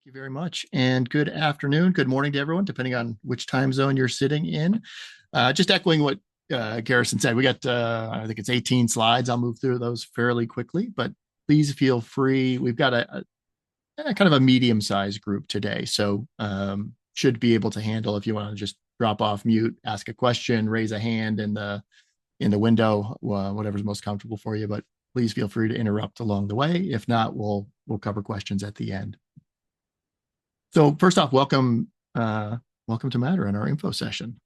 You very much. And good afternoon, good morning to everyone, depending on which time zone you're sitting in. Just echoing what Garrison said, we got, I think it's 18 slides. I'll move through those fairly quickly, but please feel free. We've got a kind of a medium-sized group today. So should be able to handle if you want to just drop off mute, ask a question, raise a hand in the window, whatever's most comfortable for you. But please feel free to interrupt along the way. If not, we'll cover questions at the end. So first off, welcome to Matter in our info session.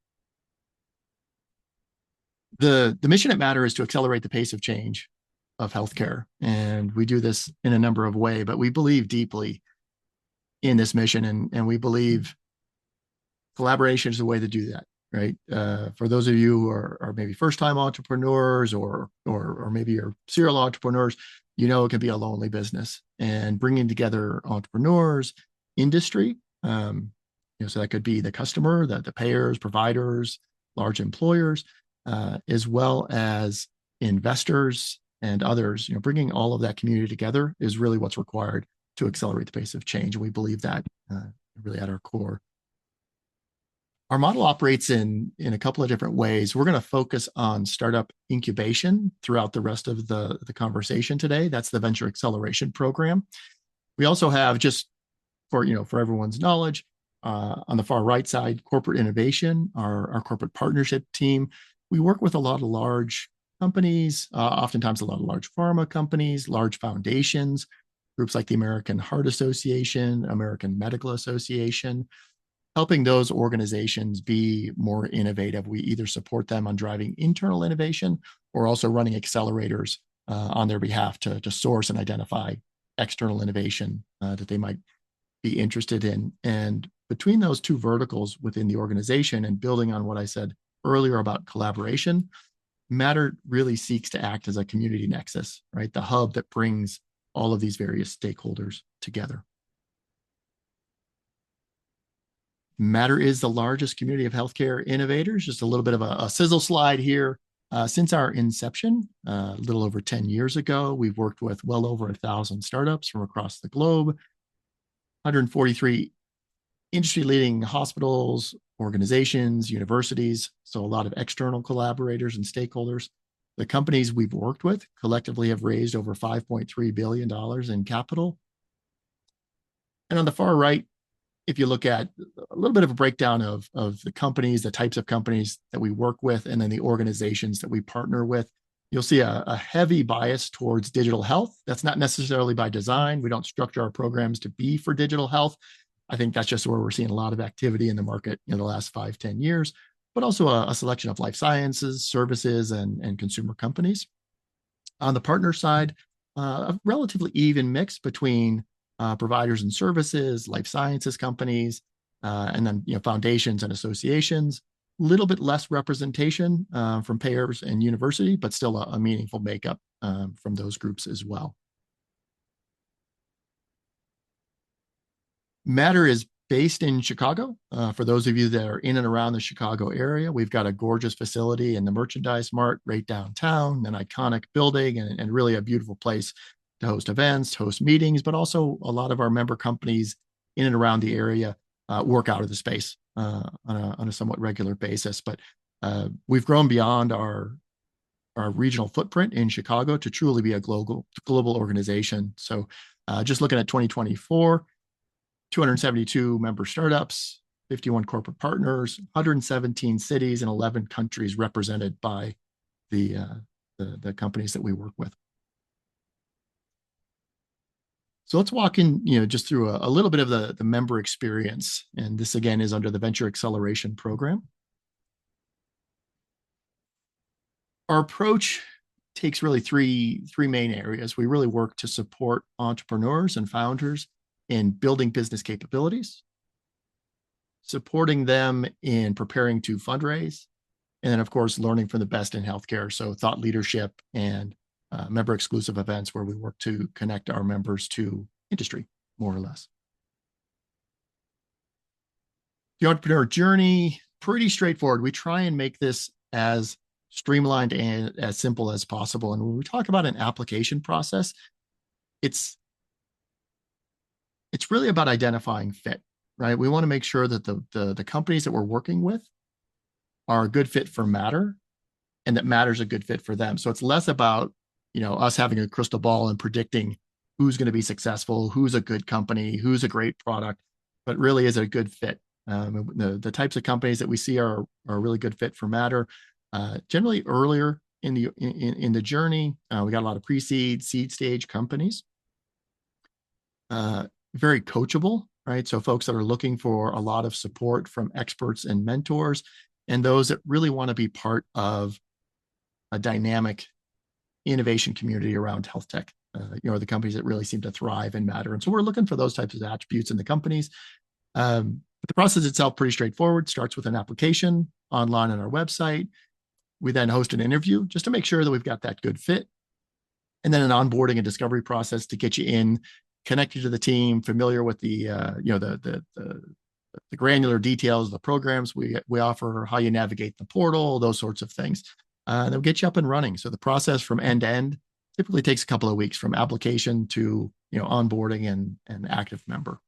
The mission at Matter is to accelerate the pace of change of healthcare, and we do this in a number of ways. But we believe deeply in this mission, and we believe collaboration is the way to do that. Right? For those of you who are maybe first-time entrepreneurs or maybe you're serial entrepreneurs, you know it can be a lonely business, and bringing together entrepreneurs, industry, so that could be the customer, the payers, providers, large employers, as well as investors and others. Bringing all of that community together is really what's required to accelerate the pace of change, and we believe that really at our core. Our model operates in a couple of different ways. We're going to focus on startup incubation throughout the rest of the conversation today. That's the Venture Acceleration Program. We also have, just for everyone's knowledge, on the far right side, corporate innovation, our corporate partnership team. We work with a lot of large companies, oftentimes a lot of large pharma companies, large foundations, groups like the American Heart Association, American Medical Association, helping those organizations be more innovative. We either support them on driving internal innovation or also running accelerators on their behalf to source and identify external innovation that they might be interested in. And between those two verticals within the organization, and building on what I said earlier about collaboration, Matter really seeks to act as a community nexus, right? The hub that brings all of these various stakeholders together. Matter is the largest community of healthcare innovators. Just a little bit of a sizzle slide here. Since our inception, a little over 10 years ago, we've worked with well over 1,000 startups from across the globe, 143 industry-leading hospitals, organizations, universities, so a lot of external collaborators and stakeholders. The companies we've worked with collectively have raised over $5.3 billion in capital. And on the far right, if you look at a little bit of a breakdown of the companies, the types of companies that we work with, and then the organizations that we partner with, you'll see a heavy bias towards digital health. That's not necessarily by design. We don't structure our programs to be for digital health. I think that's just where we're seeing a lot of activity in the market in the last 5-10 years, but also a selection of life sciences, services, and consumer companies. On the partner side, a relatively even mix between providers and services, life sciences companies, and then foundations and associations. A little bit less representation from payers and university, but still a meaningful makeup from those groups as well. Matter is based in Chicago. For those of you that are in and around the Chicago area, we've got a gorgeous facility in the Merchandise Mart right downtown, an iconic building, and really a beautiful place to host events, host meetings, but also a lot of our member companies in and around the area work out of the space on a somewhat regular basis. But we've grown beyond our regional footprint in Chicago to truly be a global organization. So just looking at 2024, 272 member startups, 51 corporate partners, 117 cities, and 11 countries represented by the companies that we work with. So let's walk in, just through a little bit of the member experience. And this, again, is under the Venture Acceleration Program. Our approach takes really three main areas. We really work to support entrepreneurs and founders in building business capabilities, supporting them in preparing to fundraise, and then, of course, learning from the best in healthcare. So thought leadership and member exclusive events where we work to connect our members to industry, more or less. The entrepreneur journey, pretty straightforward. We try and make this as streamlined and as simple as possible. And when we talk about an application process, it's it's really about identifying fit, right? We want to make sure that the companies that we're working with are a good fit for Matter, and that Matter's a good fit for them. So it's less about, us having a crystal ball and predicting who's going to be successful, who's a good company, who's a great product, but really is it a good fit. The types of companies that we see are a really good fit for Matter. Generally earlier in the journey, we got a lot of pre-seed, seed stage companies. Very coachable, right? So folks that are looking for a lot of support from experts and mentors, and those that really want to be part of a dynamic innovation community around health tech. The companies that really seem to thrive and Matter. And so we're looking for those types of attributes in the companies. But the process itself, pretty straightforward, starts with an application online on our website. We then host an interview just to make sure that we've got that good fit. And then an onboarding and discovery process to get you in, connect you to the team, familiar with the granular details of the programs we offer, how you navigate the portal, those sorts of things. They'll get you up and running. So the process from end to end typically takes a couple of weeks, from application to onboarding and active member.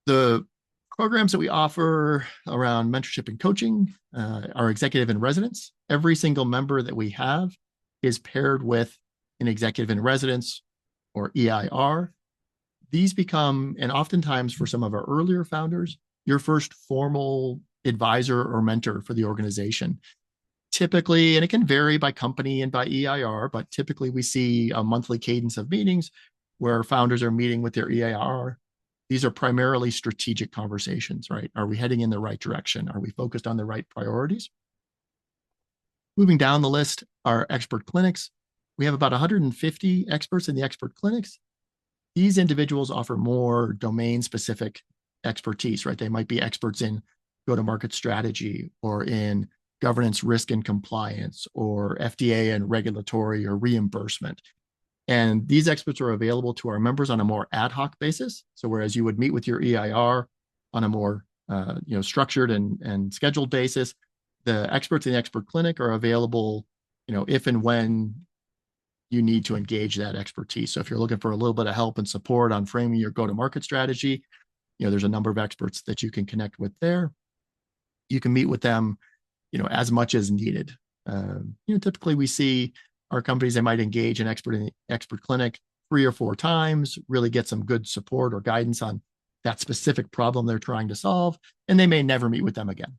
The programs that we offer around mentorship and coaching are executive in residence. Every single member that we have is paired with an executive in residence, or EIR. These become, and oftentimes for some of our earlier founders, your first formal advisor or mentor for the organization. Typically, and it can vary by company and by EIR, but typically we see a monthly cadence of meetings where founders are meeting with their EIR. These are primarily strategic conversations, right? Are we heading in the right direction? Are we focused on the right priorities? Moving down the list are expert clinics. We have about 150 experts in the expert clinics. These individuals offer more domain-specific expertise, right? They might be experts in go-to-market strategy, or in governance, risk, and compliance, or FDA and regulatory or reimbursement. And these experts are available to our members on a more ad hoc basis. So whereas you would meet with your EIR on a more structured and scheduled basis, the experts in the expert clinic are available, if and when you need to engage that expertise. So if you're looking for a little bit of help and support on framing your go-to-market strategy, there's a number of experts that you can connect with there. You can meet with them, as much as needed. Typically we see our companies, they might engage an expert in the expert clinic 3 or 4 times, really get some good support or guidance on that specific problem they're trying to solve, and they may never meet with them again.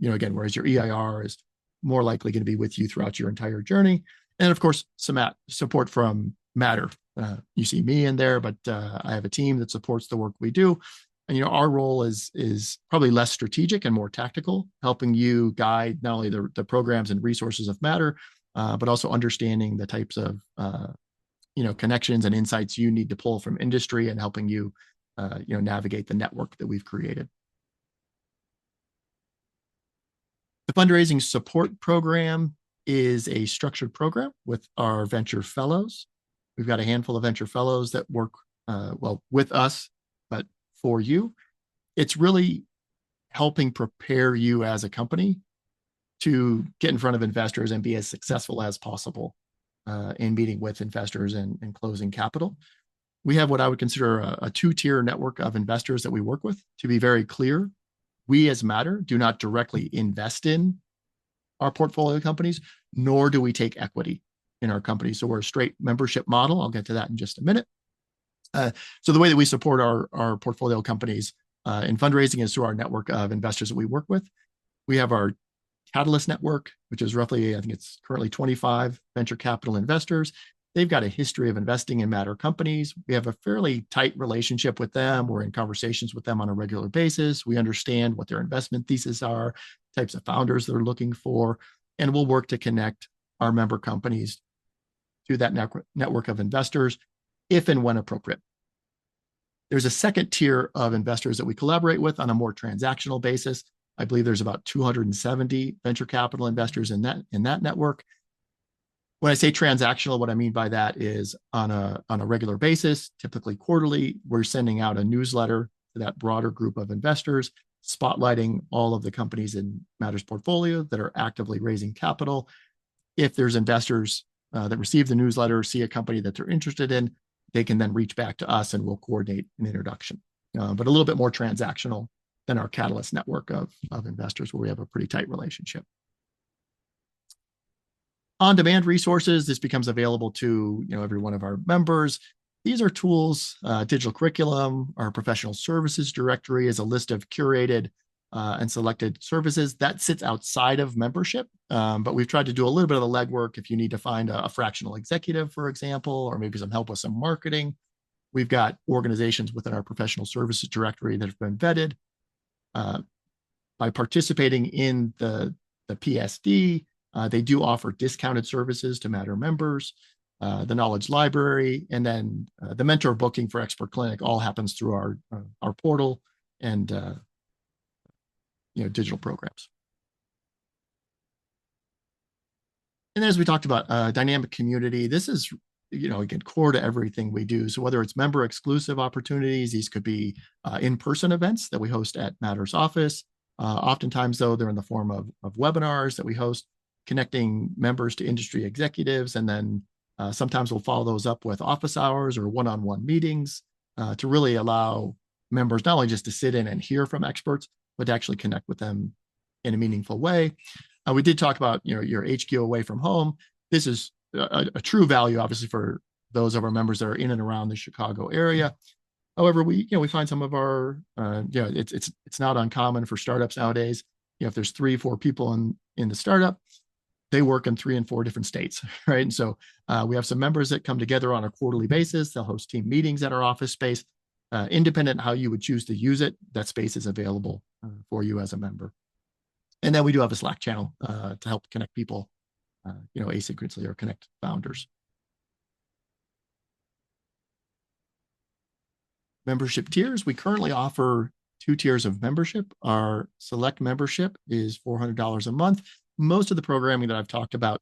Again, whereas your EIR is more likely going to be with you throughout your entire journey. And of course, some support from Matter. You see me in there, but I have a team that supports the work we do. And our role is probably less strategic and more tactical, helping you guide not only the programs and resources of Matter, but also understanding the types of connections and insights you need to pull from industry, and helping you navigate the network that we've created. The fundraising support program is a structured program with our venture fellows. We've got a handful of venture fellows that work with us, but for you. It's really helping prepare you as a company to get in front of investors and be as successful as possible in meeting with investors and closing capital. We have what I would consider a 2-tier network of investors that we work with. To be very clear, we as Matter do not directly invest in our portfolio companies, nor do we take equity in our company. So we're a straight membership model. I'll get to that in just a minute. So the way that we support our portfolio companies in fundraising is through our network of investors that we work with. We have our Catalyst network, which is roughly, I think it's currently 25 venture capital investors. They've got a history of investing in Matter companies. We have a fairly tight relationship with them. We're in conversations with them on a regular basis. We understand what their investment theses are, types of founders they're looking for, and we'll work to connect our member companies to that network of investors if and when appropriate. There's a second tier of investors that we collaborate with on a more transactional basis. I believe there's about 270 venture capital investors in that network. When I say transactional, what I mean by that is on a regular basis, typically quarterly, we're sending out a newsletter to that broader group of investors, spotlighting all of the companies in Matter's portfolio that are actively raising capital. If there's investors that receive the newsletter see a company that they're interested in, they can then reach back to us and we'll coordinate an introduction. But a little bit more transactional than our Catalyst network of investors, where we have a pretty tight relationship. On-demand resources, this becomes available to every one of our members. These are tools, digital curriculum, our professional services directory is a list of curated and selected services that sits outside of membership. But we've tried to do a little bit of the legwork. If you need to find a fractional executive, for example, or maybe some help with some marketing, we've got organizations within our professional services directory that have been vetted. By participating in the PSD, they do offer discounted services to Matter members. The Knowledge Library, and then the mentor booking for Expert Clinic all happens through our portal and digital programs. And as we talked about, dynamic community, this is again core to everything we do. So whether it's member exclusive opportunities, these could be in-person events that we host at Matter's office. Oftentimes, though, they're in the form of webinars that we host, connecting members to industry executives, and then sometimes we'll follow those up with office hours or one-on-one meetings to really allow members not only just to sit in and hear from experts, but to actually connect with them in a meaningful way. We did talk about your HQ away from home. This is a true value, obviously, for those of our members that are in and around the Chicago area. However, we find some of our it's not uncommon for startups nowadays. If there's 3-4 people in the startup, they work in 3 and 4 different states, right? And so we have some members that come together on a quarterly basis. They'll host team meetings at our office space. Independent how you would choose to use it, that space is available for you as a member. And then we do have a Slack channel to help connect people, asynchronously, or connect founders. Membership tiers, we currently offer 2 tiers of membership. Our select membership is $400 a month. Most of the programming that I've talked about,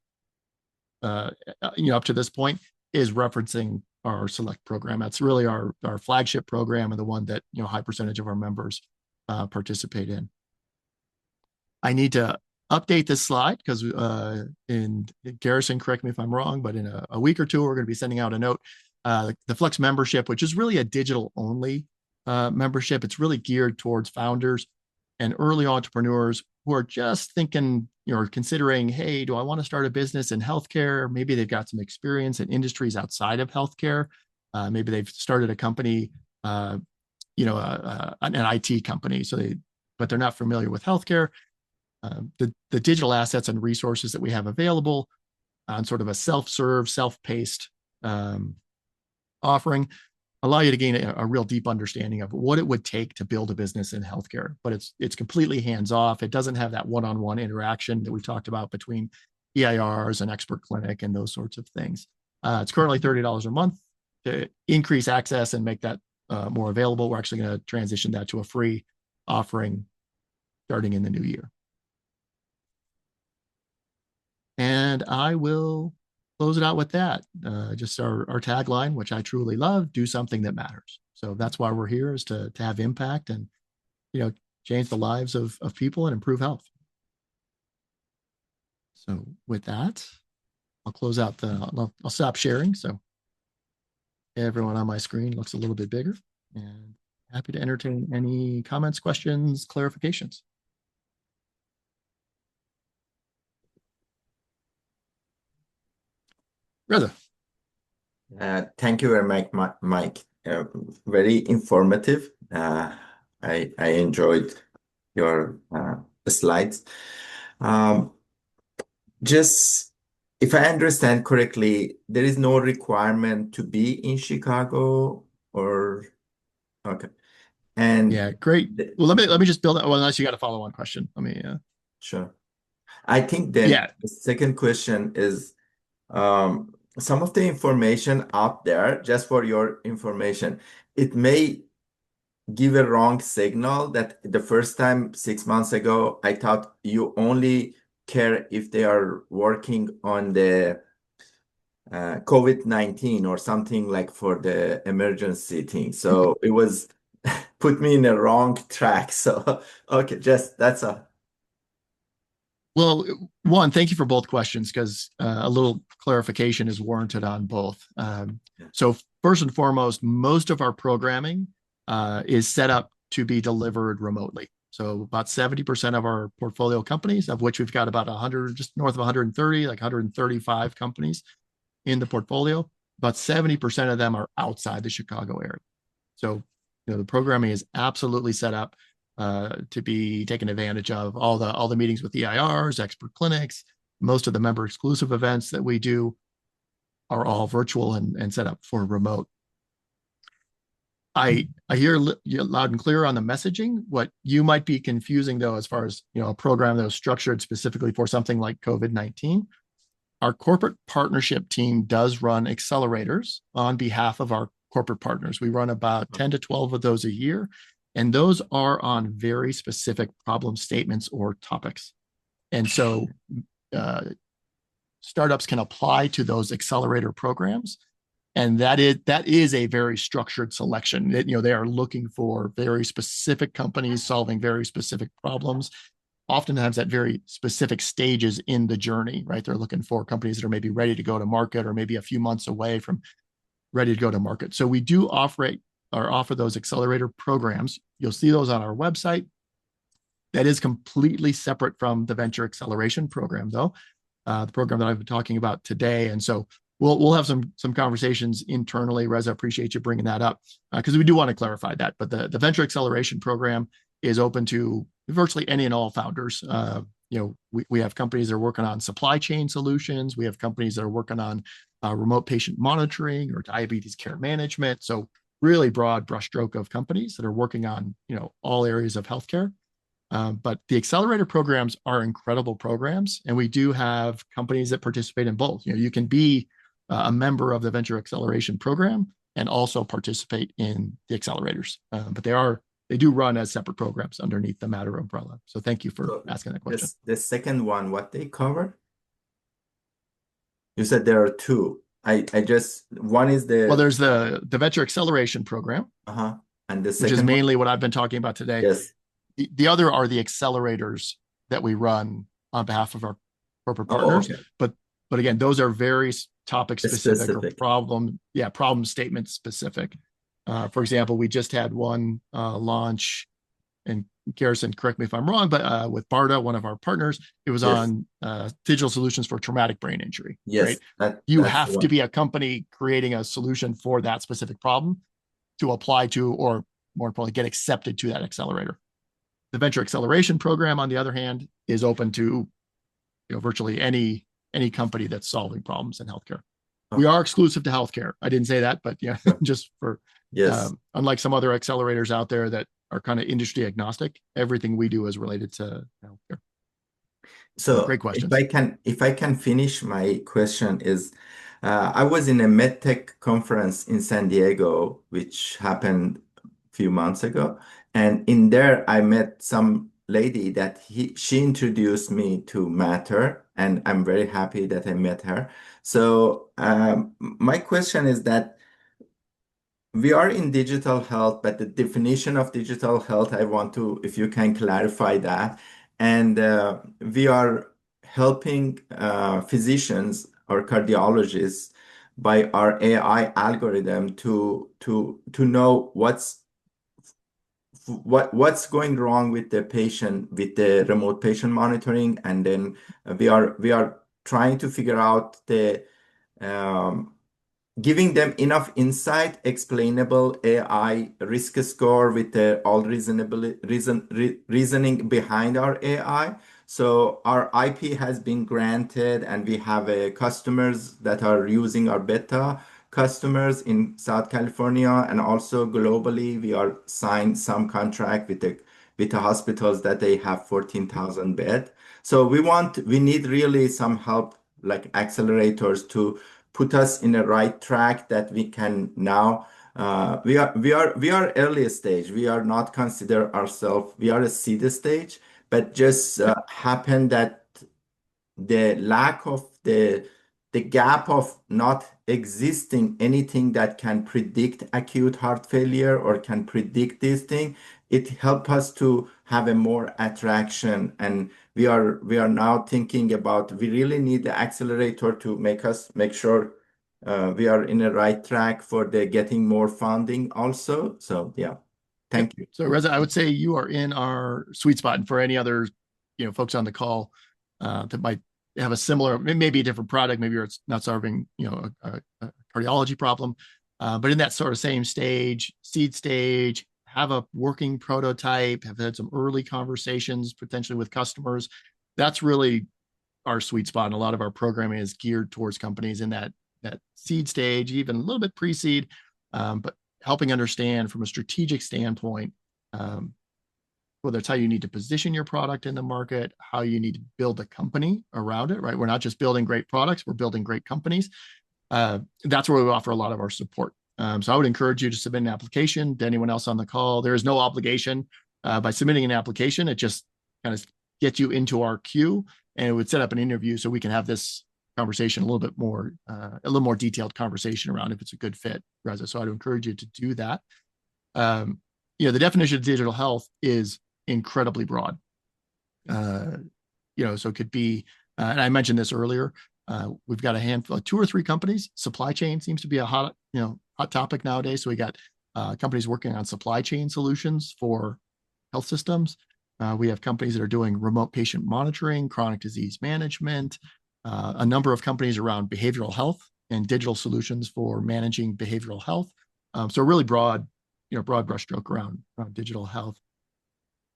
up to this point, is referencing our select program. That's really our flagship program and the one that high percentage of our members participate in. I need to update this slide because in Garrison, correct me if I'm wrong, but in a week or two, we're going to be sending out a note. The Flex membership, which is really a digital only membership. It's really geared towards founders and early entrepreneurs who are just thinking, considering, hey, do I want to start a business in healthcare? Maybe they've got some experience in industries outside of healthcare. Maybe they've started a company, an IT company, but they're not familiar with healthcare. The digital assets and resources that we have available on sort of a self-serve, self-paced offering allow you to gain a real deep understanding of what it would take to build a business in healthcare. But it's completely hands-off. It doesn't have that one-on-one interaction that we've talked about between EIRs and Expert Clinic and those sorts of things. It's currently $30 a month. To increase access and make that more available, we're actually going to transition that to a free offering starting in the new year. And I will close it out with that. Just our tagline, which I truly love: do something that matters. So that's why we're here, is to have impact and change the lives of people and improve health. So with that, I'll close out I'll stop sharing. So everyone on my screen looks a little bit bigger, and happy to entertain any comments, questions, clarifications. Reza. Thank you very much, Mike. Very informative. I enjoyed your slides. Just if I understand correctly, there is no requirement to be in Chicago, or okay. And yeah, great. Well, let me just build it. Well, unless you got a follow-on question, let me. Sure. I think then the second question is, some of the information out there, just for your information, it may give a wrong signal that the first time 6 months ago, I thought you only care if they are working on the COVID-19 or something, like for the emergency thing. So it was put me in a wrong track. So, okay, just that's a. Well, one, thank you for both questions because a little clarification is warranted on both. Yeah. So first and foremost, most of our programming is set up to be delivered remotely. So about 70% of our portfolio companies, of which we've got about 100, just north of 130, like 135 companies in the portfolio, about 70% of them are outside the Chicago area. So, the programming is absolutely set up to be taken advantage of. All the meetings with EIRs, expert clinics, most of the member exclusive events that we do are all virtual and set up for remote. I hear you loud and clear on the messaging. What you might be confusing though, as far as a program that was structured specifically for something like COVID-19, our corporate partnership team does run accelerators on behalf of our corporate partners. We run about 10 to 12 of those a year, and those are on very specific problem statements or topics. And so startups can apply to those accelerator programs. And that is a very structured selection. They are looking for very specific companies solving very specific problems, oftentimes at very specific stages in the journey, right? They're looking for companies that are maybe ready to go to market or maybe a few months away from ready to go to market. So we do offer those accelerator programs. You'll see those on our website. That is completely separate from the venture acceleration program, though, the program that I've been talking about today. And so we'll have some conversations internally. Reza, appreciate you bringing that up because we do want to clarify that. But the venture acceleration program is open to virtually any and all founders. We have companies that are working on supply chain solutions. We have companies that are working on remote patient monitoring or diabetes care management. So really broad brushstroke of companies that are working on all areas of healthcare. But the accelerator programs are incredible programs, and we do have companies that participate in both. You can be a member of the venture acceleration program and also participate in the accelerators. But they do run as separate programs underneath the Matter umbrella. So thank you for asking that question. The second one, what they cover? You said there are two. One is Well, there's the venture acceleration program, and the second which is mainly what I've been talking about today. Yes. The other are the accelerators that we run on behalf of our corporate partners. Okay. But again, those are very topic specific or problem statement specific. For example, we just had one launch, and Garrison, correct me if I'm wrong, but with BARDA, one of our partners, it was on digital solutions for traumatic brain injury. Yes, right? You have to be a company creating a solution for that specific problem to apply to, or more importantly, get accepted to that accelerator. The venture acceleration program, on the other hand, is open to virtually any company that's solving problems in healthcare. We are exclusive to healthcare. I didn't say that, but just for unlike some other accelerators out there that are kind of industry agnostic, everything we do is related to healthcare. So great questions. If I can finish my question is, I was in a MedTech conference in San Diego, which happened a few months ago. And in there, I met some lady that she introduced me to Matter, and I'm very happy that I met her. So my question is that we are in digital health, but the definition of digital health, I want to, if you can clarify that. And we are helping physicians or cardiologists by our AI algorithm to know what's going wrong with the patient with the remote patient monitoring, and then we are trying to figure out the giving them enough insight, explainable AI risk score with all reasoning behind our AI. So our IP has been granted, and we have customers that are using our beta customers in South California, and also globally, we are signed some contract with the hospitals that they have 14,000 bed. So we need really some help, like accelerators, to put us in the right track that we can now. We are early stage. We are not consider ourselves. We are a seed stage, but just happened that the lack of the the gap of not existing anything that can predict acute heart failure or can predict this thing, it help us to have a more attraction. And we are now thinking about we really need the accelerator to make sure we are in the right track for the getting more funding also. So yeah, Yep. thank you. So Reza, I would say you are in our sweet spot. And for any other, folks on the call that might have a similar, maybe a different product, maybe it's not solving, a cardiology problem, but in that sort of same stage, seed stage, have a working prototype, have had some early conversations potentially with customers. That's really our sweet spot. And a lot of our programming is geared towards companies in that seed stage, even a little bit pre-seed, but helping understand from a strategic standpoint, whether it's how you need to position your product in the market, how you need to build a company around it, right? We're not just building great products, we're building great companies. That's where we offer a lot of our support. So I would encourage you to submit an application to anyone else on the call. There is no obligation by submitting an application. It just kind of gets you into our queue, and it would set up an interview so we can have this conversation a little more detailed conversation around if it's a good fit, Reza. So I'd encourage you to do that. The definition of digital health is incredibly broad. So it could be, and I mentioned this earlier, we've got a handful of 2 or 3 companies. Supply chain seems to be a hot topic nowadays. So we got companies working on supply chain solutions for health systems. We have companies that are doing remote patient monitoring, chronic disease management, a number of companies around behavioral health and digital solutions for managing behavioral health. So really broad brushstroke around digital health.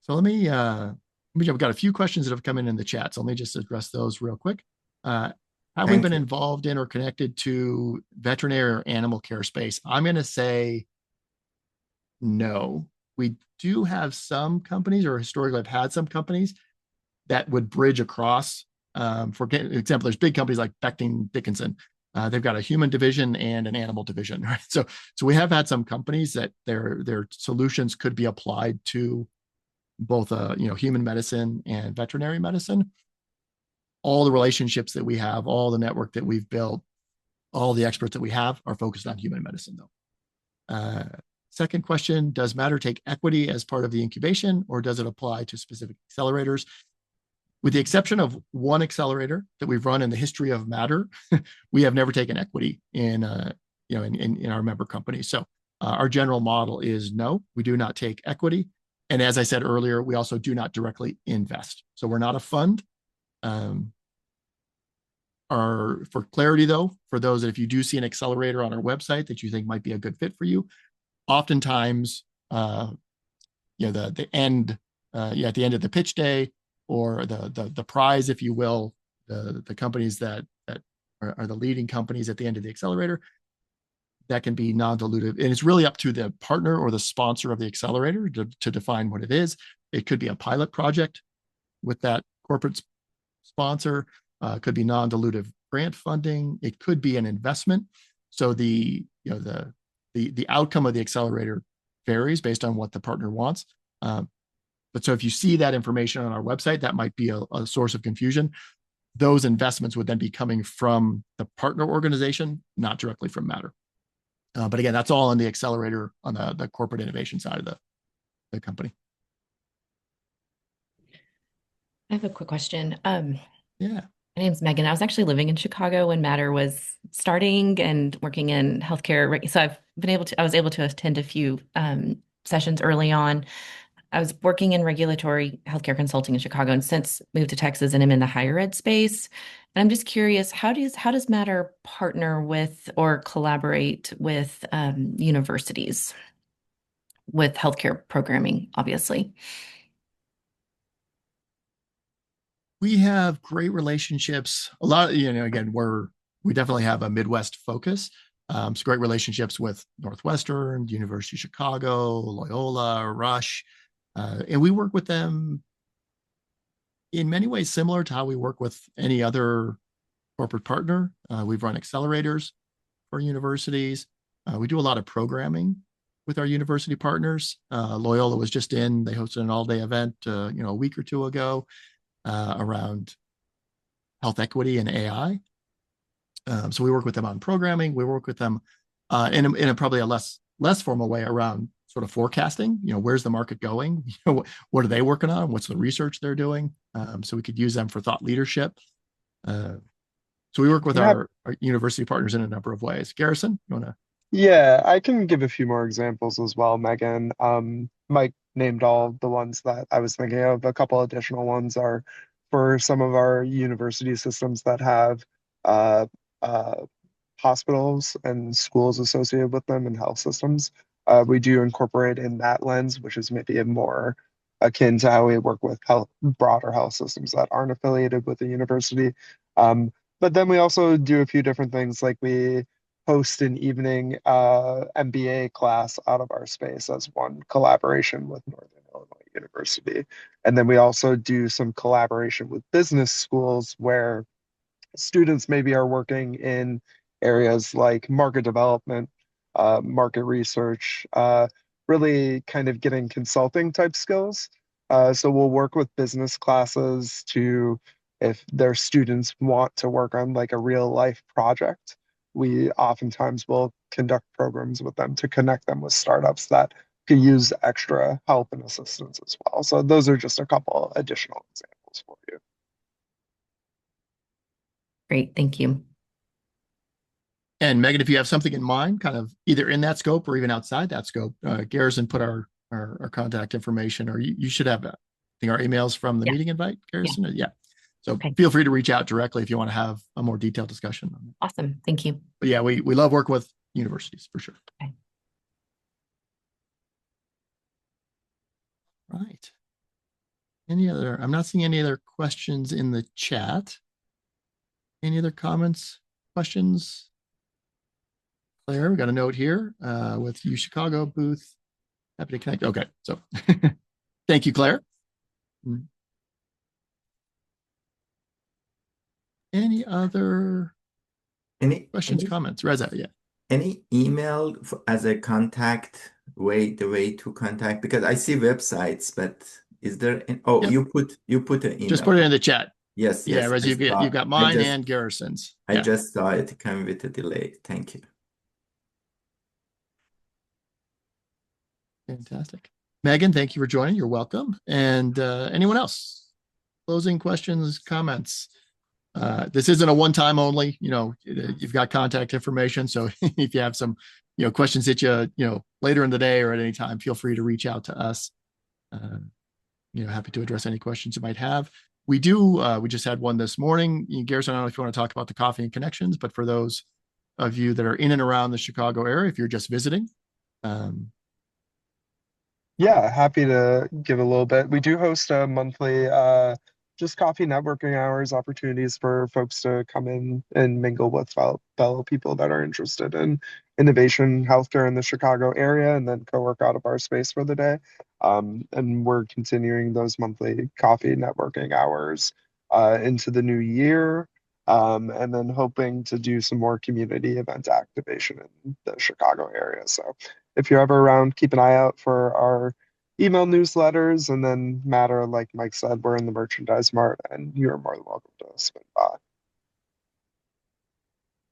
So I've got a few questions that have come in the chat. So let me just address those real quick. Have we been involved in or connected to veterinary or animal care space? I'm going to say no. We do have some companies, or historically have had some companies that would bridge across. For example, there's big companies like Becton Dickinson. They've got a human division and an animal division, right? So we have had some companies that their solutions could be applied to both human medicine and veterinary medicine. All the relationships that we have, all the network that we've built, all the experts that we have are focused on human medicine, though. Second question, does Matter take equity as part of the incubation, or does it apply to specific accelerators? With the exception of one accelerator that we've run in the history of Matter, we have never taken equity in our member companies. So our general model is no, we do not take equity. And as I said earlier, we also do not directly invest. So we're not a fund. For clarity, though, for those that if you do see an accelerator on our website that you think might be a good fit for you, oftentimes, at the end of the pitch day, or the prize, if you will, the companies that are the leading companies at the end of the accelerator, that can be non-dilutive. And it's really up to the partner or the sponsor of the accelerator to define what it is. It could be a pilot project with that corporate sponsor. Could be non-dilutive grant funding. It could be an investment. So the outcome of the accelerator varies based on what the partner wants. But so if you see that information on our website, that might be a source of confusion. Those investments would then be coming from the partner organization, not directly from Matter. But again, that's all on the accelerator on the corporate innovation side of the company. I have a quick question. Yeah. My name's Megan. I was actually living in Chicago when Matter was starting and working in healthcare. So I was able to attend a few sessions early on. I was working in regulatory healthcare consulting in Chicago, and since moved to Texas, and I'm in the higher ed space. And I'm just curious, how does Matter partner with or collaborate with universities with healthcare programming, obviously? We have great relationships. A lot, again, we definitely have a Midwest focus. So great relationships with Northwestern, University of Chicago, Loyola, Rush. And we work with them in many ways similar to how we work with any other corporate partner. We've run accelerators for universities. We do a lot of programming with our university partners. Loyola was just they hosted an all-day event, a week or two ago around health equity and AI. So we work with them on programming. We work with them in a probably a less formal way around sort of forecasting. Where's the market going? What are they working on? What's the research they're doing? So we could use them for thought leadership. So we work with our university partners in a number of ways. Garrison, you want to? Yeah, I can give a few more examples as well, Megan. Mike named all the ones that I was thinking of. A couple additional ones are for some of our university systems that have uh, uh, hospitals and schools associated with them and health systems. We do incorporate in that lens, which is maybe a more akin to how we work with broader health systems that aren't affiliated with the university. But then we also do a few different things, like we host an evening MBA class out of our space as one collaboration with Northern Illinois University. And then we also do some collaboration with business schools where students maybe are working in areas like market development, market research, really kind of getting consulting type skills. So we'll work with business classes to, if their students want to work on like a real life project, we oftentimes will conduct programs with them to connect them with startups that could use extra help and assistance as well. So those are just a couple additional examples for you. Great, thank you. And Megan, if you have something in mind, kind of either in that scope or even outside that scope, Garrison put our contact information, or you should have, I think, our emails from the meeting invite, Garrison. Yeah. So feel free to reach out directly if you want to have a more detailed discussion on it. Awesome, thank you. But yeah, we love working with universities for sure. Okay. Right. I'm not seeing any other questions in the chat. Any other comments, questions? Claire, we got a note here with UChicago booth. Happy to connect. Okay, so thank you, Claire. Any other questions, comments? Reza, yeah. Any email as a contact the way to contact, because I see websites, but is there? You put an email. Just put it in the chat. Yes. Yeah, Reza, you've got mine and Garrison's. I just saw it come with a delay. Thank you. Fantastic. Megan, thank you for joining. You're welcome. And anyone else? Closing questions, comments? This isn't a one-time only. You've got contact information. So if you have some, questions that later in the day or at any time, feel free to reach out to us. Happy to address any questions you might have. We just had one this morning. Garrison, I don't know if you want to talk about the Coffee and Connections, but for those of you that are in and around the Chicago area, if you're just visiting. Yeah, happy to give a little bit. We do host a monthly just coffee networking hours, opportunities for folks to come in and mingle with fellow people that are interested in innovation healthcare in the Chicago area, and then co-work out of our space for the day. And we're continuing those monthly coffee networking hours into the new year, and then hoping to do some more community event activation in the Chicago area. So if you're ever around, keep an eye out for our email newsletters, and then Matter, like Mike said, we're in the Merchandise Mart, and you're more than welcome to swing by.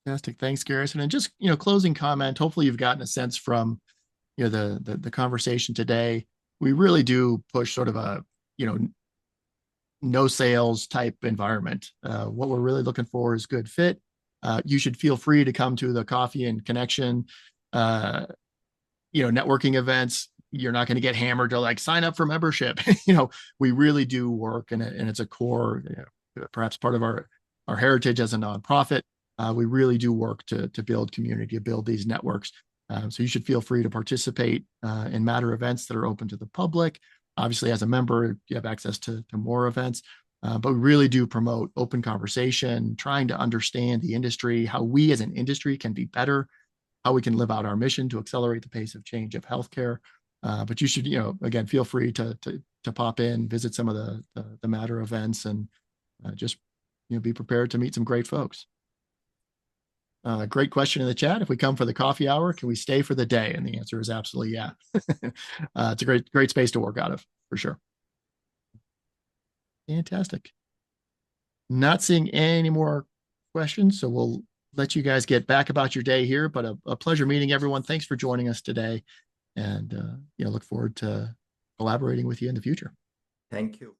Fantastic. Thanks, Garrison. And just, closing comment, hopefully you've gotten a sense from, the conversation today. We really do push sort of a, no sales type environment. What we're really looking for is good fit. You should feel free to come to the Coffee and Connection, networking events. You're not going to get hammered to like sign up for membership. We really do work, and it's a core, perhaps part of our heritage as a nonprofit. We really do work to build community, to build these networks. So you should feel free to participate in Matter events that are open to the public. Obviously, as a member, you have access to more events, but we really do promote open conversation, trying to understand the industry, how we as an industry can be better, how we can live out our mission to accelerate the pace of change of healthcare. But you should, again, feel free to pop in, visit some of the Matter events, and just, be prepared to meet some great folks. Great question in the chat. If we come for the coffee hour, can we stay for the day? And the answer is absolutely yeah. It's a great space to work out of, for sure. Fantastic. Not seeing any more questions, so we'll let you guys get back about your day here, but a pleasure meeting everyone. Thanks for joining us today. And, look forward to collaborating with you in the future. Thank you.